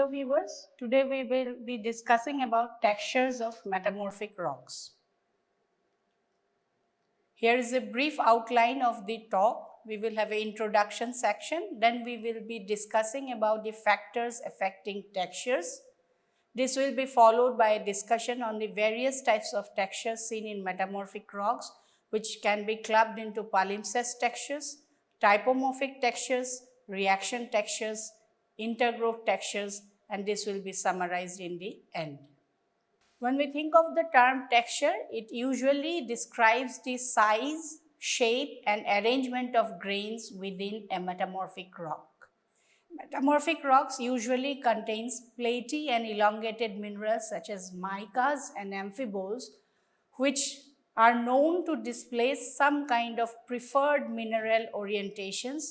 Hello viewers, today we will be discussing about textures of metamorphic rocks. Here is a brief outline of the talk. We will have an introduction section, then we will be discussing about the factors affecting textures. This will be followed by a discussion on the various types of textures seen in metamorphic rocks, which can be clubbed into palimpsest textures, typomorphic textures, reaction textures, intergrowth textures, and this will be summarized in the end. When we think of the term texture, it usually describes the size, shape, and arrangement of grains within a metamorphic rock. Metamorphic rocks usually contains platy and elongated minerals such as micas and amphiboles, which are known to display some kind of preferred mineral orientations,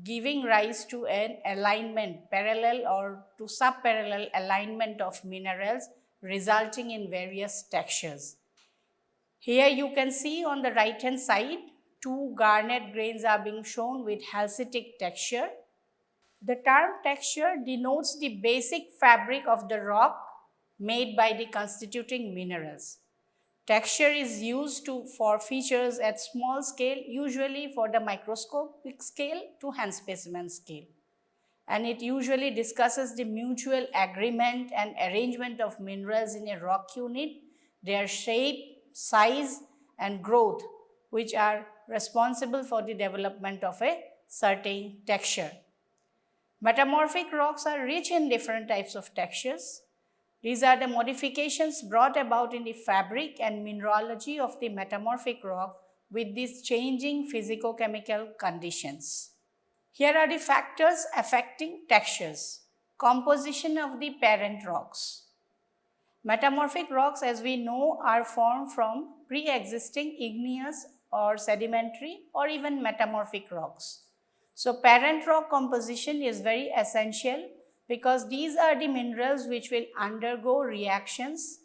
giving rise to an alignment, parallel or to subparallel alignment of minerals, resulting in various textures. Here you can see on the right hand side, two garnet grains are being shown with halcitic texture. The term texture denotes the basic fabric of the rock made by the constituting minerals. Texture is used for features at small scale, usually for the microscopic scale to hand specimen scale. And it usually discusses the mutual agreement and arrangement of minerals in a rock unit, their shape, size, and growth, which are responsible for the development of a certain texture. Metamorphic rocks are rich in different types of textures. These are the modifications brought about in the fabric and mineralogy of the metamorphic rock with these changing physicochemical conditions. Here are the factors affecting textures. Composition of the parent rocks. Metamorphic rocks, as we know, are formed from pre-existing igneous or sedimentary or even metamorphic rocks. So parent rock composition is very essential because these are the minerals which will undergo reactions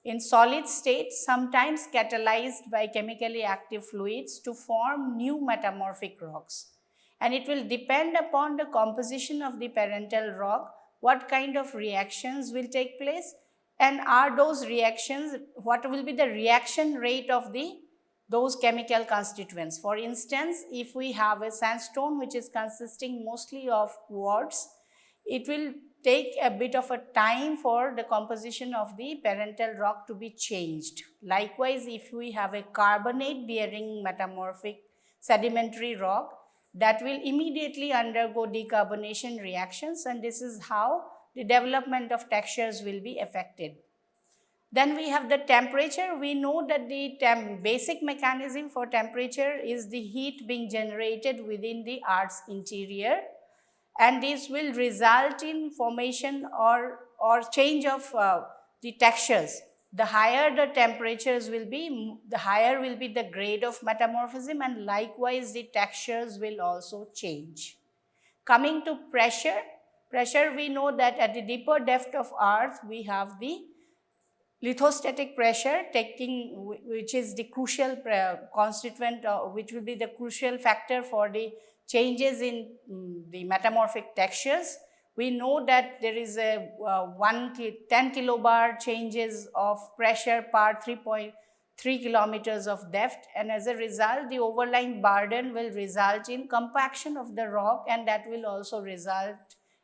in solid state, sometimes catalyzed by chemically active fluids to form new metamorphic rocks. And it will depend upon the composition of the parental rock, what kind of reactions will take place, and are those reactions, what will be the reaction rate of those chemical constituents. For instance, if we have a sandstone which is consisting mostly of quartz, it will take a bit of a time for the composition of the parental rock to be changed. Likewise, if we have a carbonate bearing metamorphic sedimentary rock, that will immediately undergo decarbonation reactions, and this is how the development of textures will be affected. Then we have the temperature. We know that the basic mechanism for temperature is the heat being generated within the Earth's interior, and this will result in formation or change of the textures. The higher the temperatures will be, the higher will be the grade of metamorphism, and likewise the textures will also change. Coming to pressure, we know that at the deeper depth of Earth we have the lithostatic pressure which is the crucial constituent, which will be the crucial factor for the changes in the metamorphic textures. We know that there is a 10 kilobar changes of pressure per 3.3 kilometers of depth, and as a result the overlying burden will result in compaction of the rock, and that will also result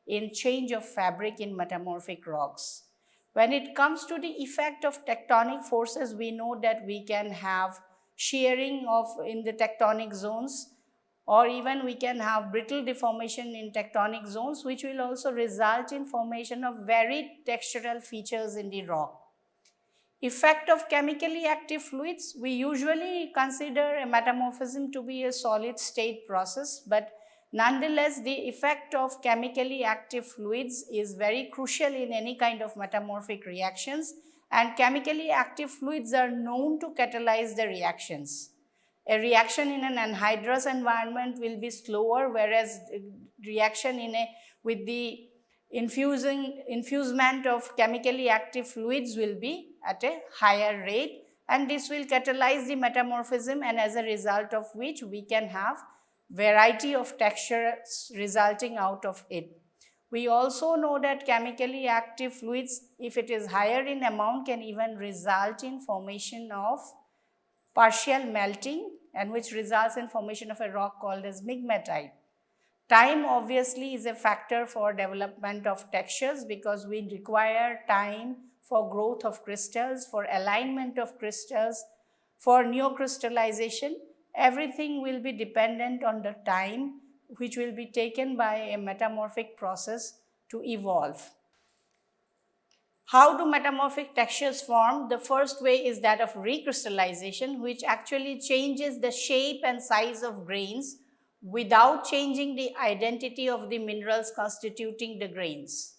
in change of fabric in metamorphic rocks. When it comes to the effect of tectonic forces, we know that we can have shearing in the tectonic zones, or even we can have brittle deformation in tectonic zones, which will also result in formation of varied textural features in the rock. Effect of chemically active fluids, we usually consider a metamorphism to be a solid state process, but nonetheless, the effect of chemically active fluids is very crucial in any kind of metamorphic reactions, and chemically active fluids are known to catalyze the reactions. A reaction in an anhydrous environment will be slower, whereas reaction with the infusement of chemically active fluids will be at a higher rate, and this will catalyze the metamorphism, and as a result of which we can have variety of textures resulting out of it. We also know that chemically active fluids, if it is higher in amount, can even result in formation of partial melting, and which results in formation of a rock called as migmatite. Time obviously is a factor for development of textures because we require time for growth of crystals, for alignment of crystals, for neocrystallization. Everything will be dependent on the time which will be taken by a metamorphic process to evolve. How do metamorphic textures form? The first way is that of recrystallization, which actually changes the shape and size of grains without changing the identity of the minerals constituting the grains.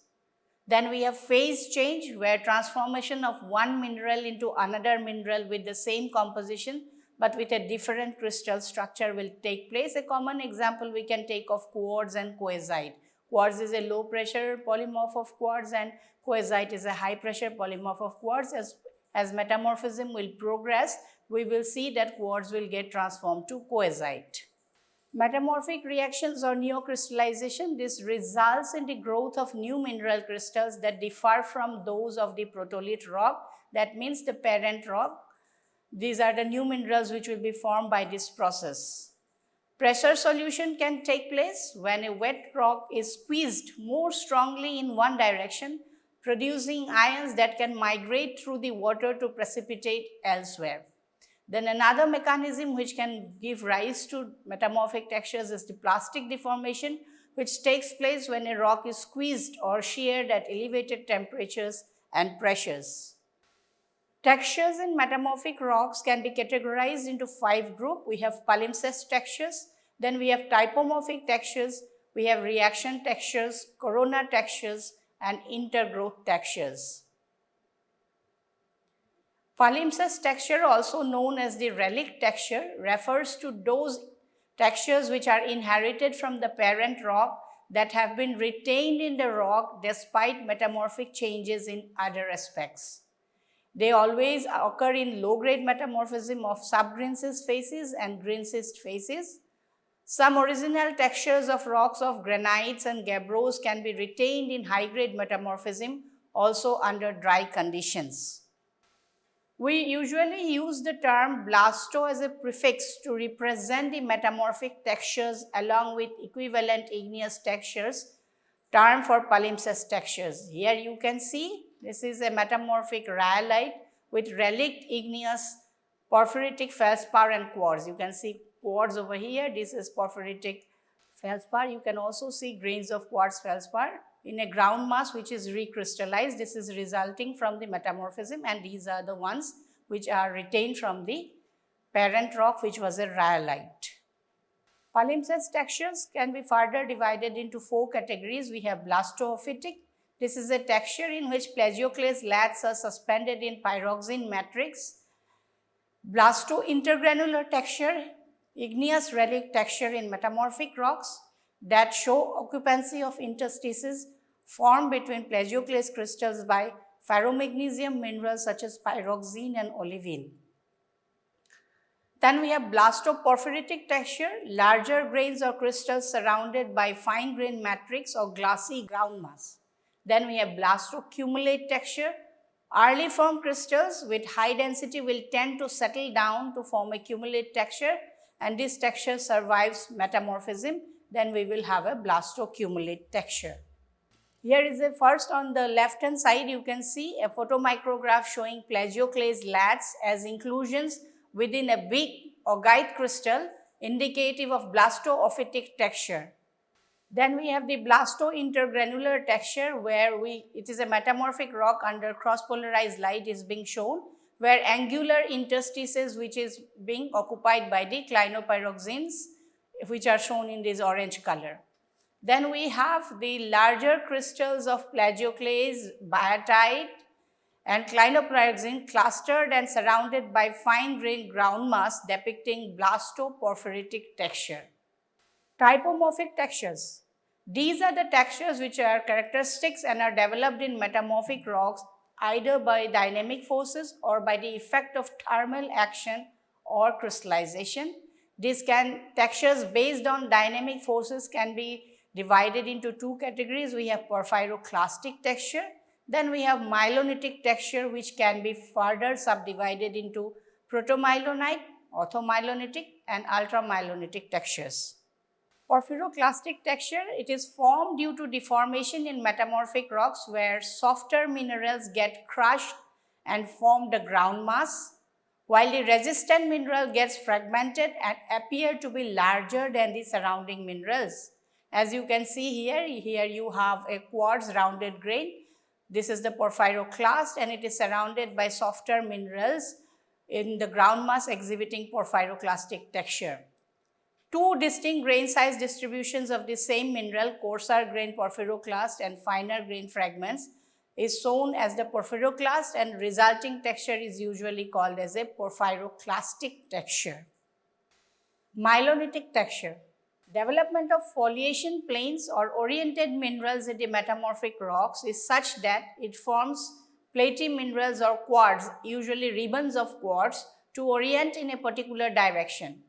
Then we have phase change, where transformation of one mineral into another mineral with the same composition but with a different crystal structure will take place. A common example we can take of quartz and coesite. Quartz is a low pressure polymorph of quartz and coesite is a high pressure polymorph of quartz. As metamorphism will progress, we will see that quartz will get transformed to coesite. Metamorphic reactions or neocrystallization, this results in the growth of new mineral crystals that differ from those of the protolith rock. That means the parent rock. These are the new minerals which will be formed by this process. Pressure solution can take place when a wet rock is squeezed more strongly in one direction, producing ions that can migrate through the water to precipitate elsewhere. Then another mechanism which can give rise to metamorphic textures is the plastic deformation, which takes place when a rock is squeezed or sheared at elevated temperatures and pressures. Textures in metamorphic rocks can be categorized into 5 groups. We have palimpsest textures, then we have typomorphic textures, we have reaction textures, corona textures, and intergrowth textures. Palimpsest texture, also known as the relic texture, refers to those textures which are inherited from the parent rock that have been retained in the rock despite metamorphic changes in other aspects. They always occur in low-grade metamorphism of subgreenschist facies and greenschist facies. Some original textures of rocks of granites and gabbros can be retained in high-grade metamorphism, also under dry conditions. We usually use the term blasto as a prefix to represent the metamorphic textures along with equivalent igneous textures, term for palimpsest textures. Here you can see this is a metamorphic rhyolite with relict igneous porphyritic feldspar and quartz. You can see quartz over here. This is porphyritic feldspar. You can also see grains of quartz feldspar in a ground mass which is recrystallized. This is resulting from the metamorphism, and these are the ones which are retained from the parent rock, which was a rhyolite. Palimpsest textures can be further divided into 4 categories. We have blastoophytic. This is a texture in which plagioclase laths are suspended in pyroxene matrix. Blasto-intergranular texture, igneous relic texture in metamorphic rocks that show occupancy of interstices formed between plagioclase crystals by ferromagnesium minerals such as pyroxene and olivine. Then we have blastoporphyritic texture, larger grains or crystals surrounded by fine grained matrix or glassy ground mass. Then we have blastocumulate texture. Early formed crystals with high density will tend to settle down to form a cumulate texture, and this texture survives metamorphism. Then we will have a blastocumulate texture. Here is a first on the left hand side, you can see a photomicrograph showing plagioclase laths as inclusions within a big augite crystal indicative of blastoophytic texture. Then we have the blasto-intergranular texture where it is a metamorphic rock under cross-polarized light is being shown, where angular interstices which is being occupied by the clinopyroxenes, which are shown in this orange color. Then we have the larger crystals of plagioclase, biotite, and clinopyroxene clustered and surrounded by fine-grained ground mass depicting blastoporphyritic texture. Typomorphic textures. These are the textures which are characteristics and are developed in metamorphic rocks either by dynamic forces or by the effect of thermal action or crystallization. These textures based on dynamic forces can be divided into two categories. We have porphyroclastic texture, then we have myelonitic texture, which can be further subdivided into protomyelonite, orthomyelonitic and ultramyelonitic textures. Porphyroclastic texture, it is formed due to deformation in metamorphic rocks where softer minerals get crushed and form the ground mass, while the resistant mineral gets fragmented and appear to be larger than the surrounding minerals. As you can see here you have a quartz rounded grain. This is the porphyroclast and it is surrounded by softer minerals in the ground mass exhibiting porphyroclastic texture. Two distinct grain size distributions of the same mineral, coarser grain porphyroclast and finer grain fragments, is shown as the porphyroclast, and resulting texture is usually called as a porphyroclastic texture. Myelonitic texture. Development of foliation planes or oriented minerals in the metamorphic rocks is such that it forms platy minerals or quartz, usually ribbons of quartz, to orient in a particular direction.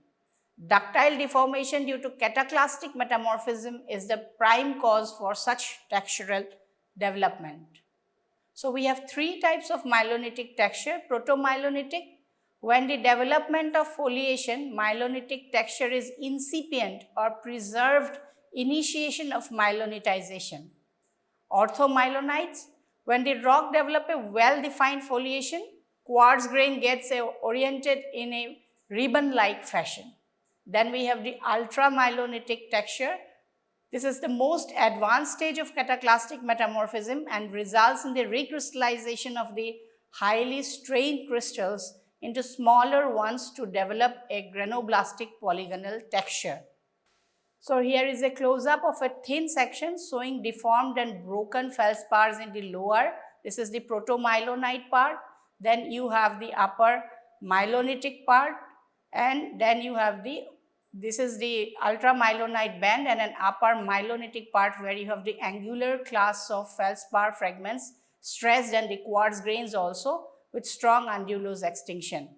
Ductile deformation due to cataclastic metamorphism is the prime cause for such textural development. So we have three types of myelonitic texture. Protomyelonitic, when the development of foliation, myelonitic texture is incipient or preserved initiation of myelonitization. Orthomyelonites, when the rock develops a well-defined foliation, quartz grain gets oriented in a ribbon-like fashion. Then we have the ultramyelonitic texture. This is the most advanced stage of cataclastic metamorphism and results in the recrystallization of the highly strained crystals into smaller ones to develop a granoblastic polygonal texture. So here is a close-up of a thin section showing deformed and broken feldspars in the lower. This is the protomyelonite part. Then you have the upper myelonitic part, and then you have this is the ultramyelonite band and an upper myelonitic part where you have the angular class of feldspar fragments stressed and the quartz grains also with strong undulose extinction.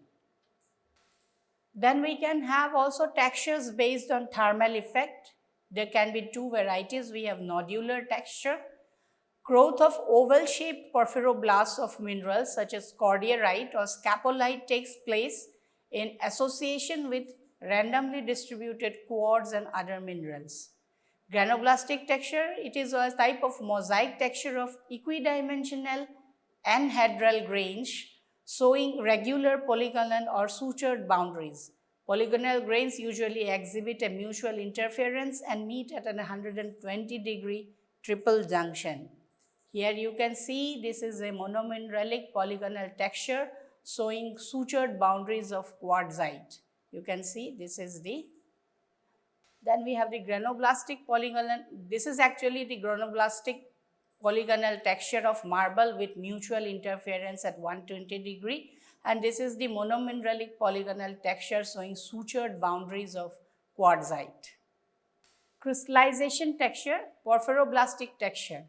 Then we can have also textures based on thermal effect. There can be two varieties. We have nodular texture. Growth of oval-shaped porphyroblasts of minerals such as cordierite or scapolite takes place in association with randomly distributed quartz and other minerals. Granoblastic texture, it is a type of mosaic texture of equidimensional anhedral grains showing regular polygonal or sutured boundaries. Polygonal grains usually exhibit a mutual interference and meet at an 120-degree triple junction. Here you can see this is a monomineralic polygonal texture showing sutured boundaries of quartzite. You can see this is then we have the granoblastic polygonal. This is actually the granoblastic polygonal texture of marble with mutual interference at 120-degree, and this is the monomineralic polygonal texture showing sutured boundaries of quartzite. Crystallization texture, porphyroblastic texture.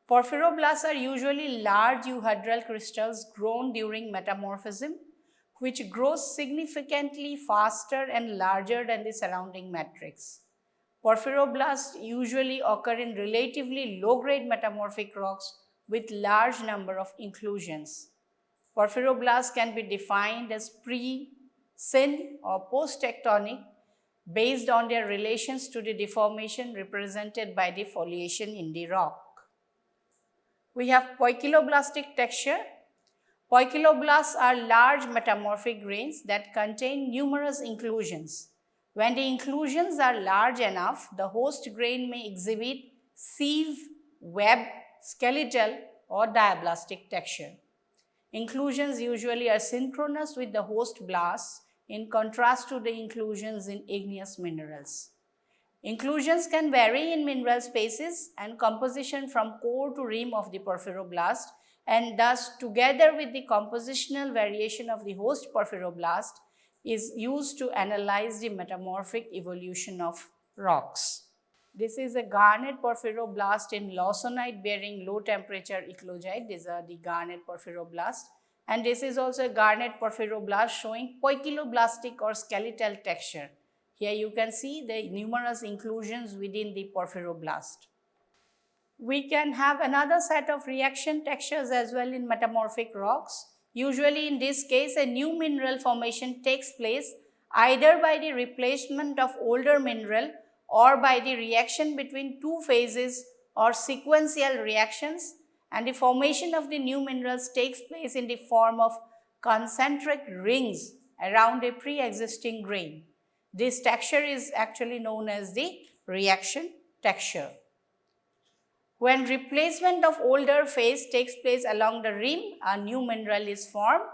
Porphyroblasts are usually large euhedral crystals grown during metamorphism, which grows significantly faster and larger than the surrounding matrix. Porphyroblasts usually occur in relatively low-grade metamorphic rocks with large number of inclusions. Porphyroblasts can be defined as pre, syn, or post-tectonic based on their relations to the deformation represented by the foliation in the rock. We have poikiloblastic texture. Poikiloblasts are large metamorphic grains that contain numerous inclusions. When the inclusions are large enough, the host grain may exhibit sieve, web, skeletal, or diablastic texture. Inclusions usually are synchronous with the host blasts in contrast to the inclusions in igneous minerals. Inclusions can vary in mineral spaces and composition from core to rim of the porphyroblast, and thus together with the compositional variation of the host porphyroblast is used to analyze the metamorphic evolution of rocks. This is a garnet porphyroblast in lawsonite bearing low temperature eclogite. These are the garnet porphyroblasts. And this is also a garnet porphyroblast showing poikiloblastic or skeletal texture. Here you can see the numerous inclusions within the porphyroblast. We can have another set of reaction textures as well in metamorphic rocks. Usually in this case, a new mineral formation takes place either by the replacement of older mineral or by the reaction between two phases or sequential reactions, and the formation of the new minerals takes place in the form of concentric rings around a pre-existing grain. This texture is actually known as the reaction texture. When replacement of older phase takes place along the rim, a new mineral is formed.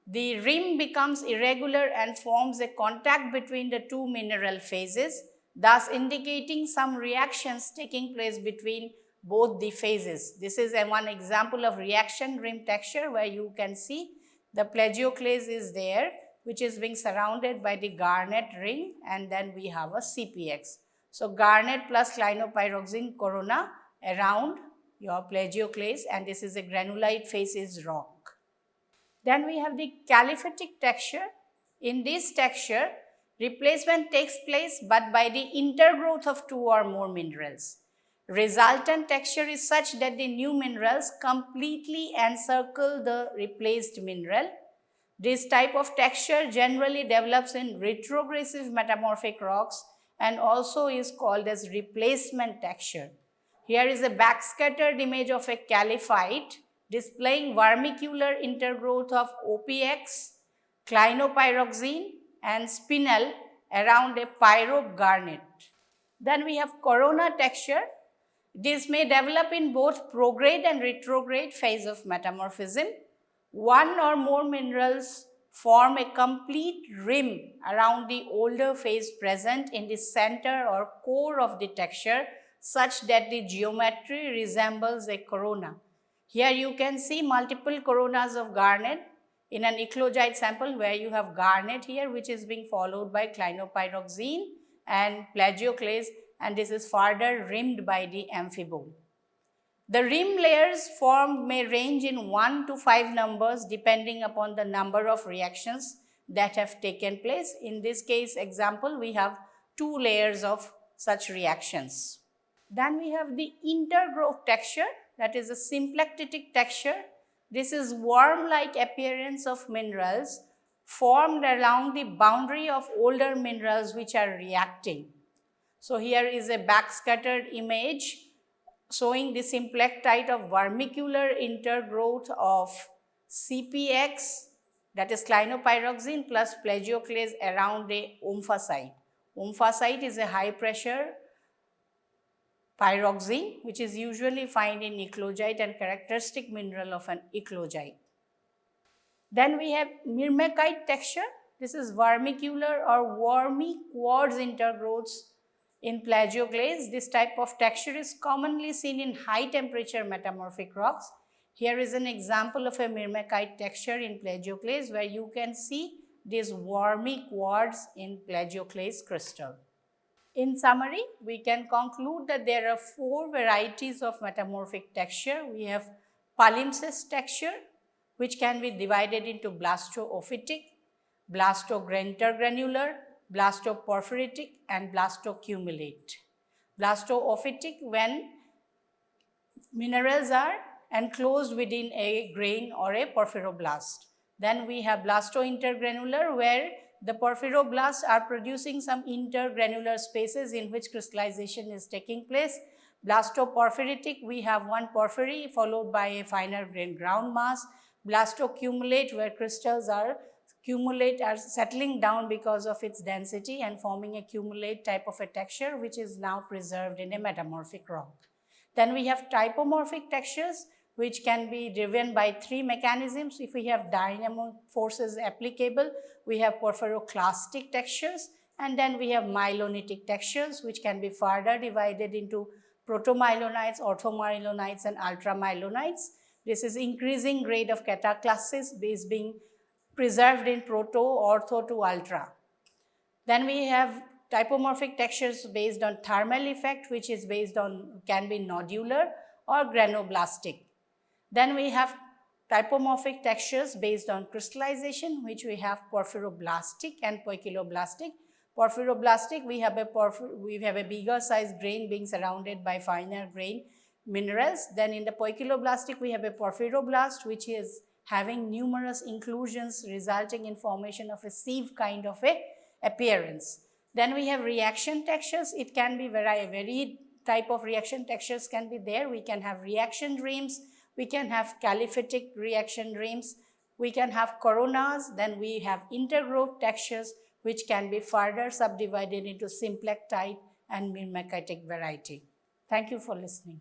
The rim becomes irregular and forms a contact between the two mineral phases, thus indicating some reactions taking place between both the phases. This is one example of reaction rim texture where you can see the plagioclase is there, which is being surrounded by the garnet ring, and then we have a CPX. So, garnet plus clinopyroxene corona around your plagioclase, and this is a granulite facies rock. Then we have the caliphatic texture. In this texture, replacement takes place but by the intergrowth of two or more minerals. Resultant texture is such that the new minerals completely encircle the replaced mineral. This type of texture generally develops in retrogressive metamorphic rocks and also is called as replacement texture. Here is a backscattered image of a caliphite displaying vermicular intergrowth of OPX, clinopyroxene and spinel around a pyrope garnet. Then we have corona texture. This may develop in both prograde and retrograde phase of metamorphism. One or more minerals form a complete rim around the older phase present in the center or core of the texture, such that the geometry resembles a corona. Here you can see multiple coronas of garnet in an eclogite sample where you have garnet here, which is being followed by clinopyroxene and plagioclase, and this is further rimmed by the amphibole. The rim layers formed may range in 1 to 5 numbers depending upon the number of reactions that have taken place. In this case example, we have 2 layers of such reactions. Then we have the intergrowth texture, that is a symplectic texture. This is worm-like appearance of minerals formed along the boundary of older minerals which are reacting. So here is a backscattered image showing the symplectite of vermicular intergrowth of CPX, that is clinopyroxene plus plagioclase around a omphacite. Omphacite is a high pressure pyroxene which is usually found in eclogite and characteristic mineral of an eclogite. Then we have myrmekite texture. This is vermicular or wormy quartz intergrowths in plagioclase. This type of texture is commonly seen in high temperature metamorphic rocks. Here is an example of a myrmekite texture in plagioclase where you can see this wormy quartz in plagioclase crystal. In summary, we can conclude that there are 4 varieties of metamorphic texture. We have palimpsest texture, which can be divided into blasto-ophitic, blasto-intergranular, blasto-porphyritic and blasto-cumulate. Blasto-ophitic when minerals are enclosed within a grain or a porphyroblast. Then we have blasto-intergranular where the porphyroblasts are producing some intergranular spaces in which crystallization is taking place. Blasto-porphyritic, we have one porphyry followed by a finer grained ground mass. Blasto-cumulate where crystals are settling down because of its density and forming a cumulate type of a texture which is now preserved in a metamorphic rock. Then we have typomorphic textures which can be driven by 3 mechanisms. If we have dynamo forces applicable, we have porphyroclastic textures, and then we have myelonitic textures which can be further divided into protomyelonites, orthomyelonites and ultramyelonites. This is increasing grade of cataclasis is being preserved in proto, ortho to ultra. Then we have typomorphic textures based on thermal effect, which is based on, can be nodular or granoblastic. Then we have typomorphic textures based on crystallization, which we have porphyroblastic and poikiloblastic. Porphyroblastic, we have a bigger sized grain being surrounded by finer grain minerals. Then in the poikiloblastic, we have a porphyroblast, which is having numerous inclusions resulting in formation of a sieve kind of a appearance. Then we have reaction textures. It can be varied type of reaction textures can be there. We can have reaction reams, we can have caliphatic reaction reams, we can have coronas, then we have intergrowth textures, which can be further subdivided into symplectite and myrmekitic variety. Thank you for listening.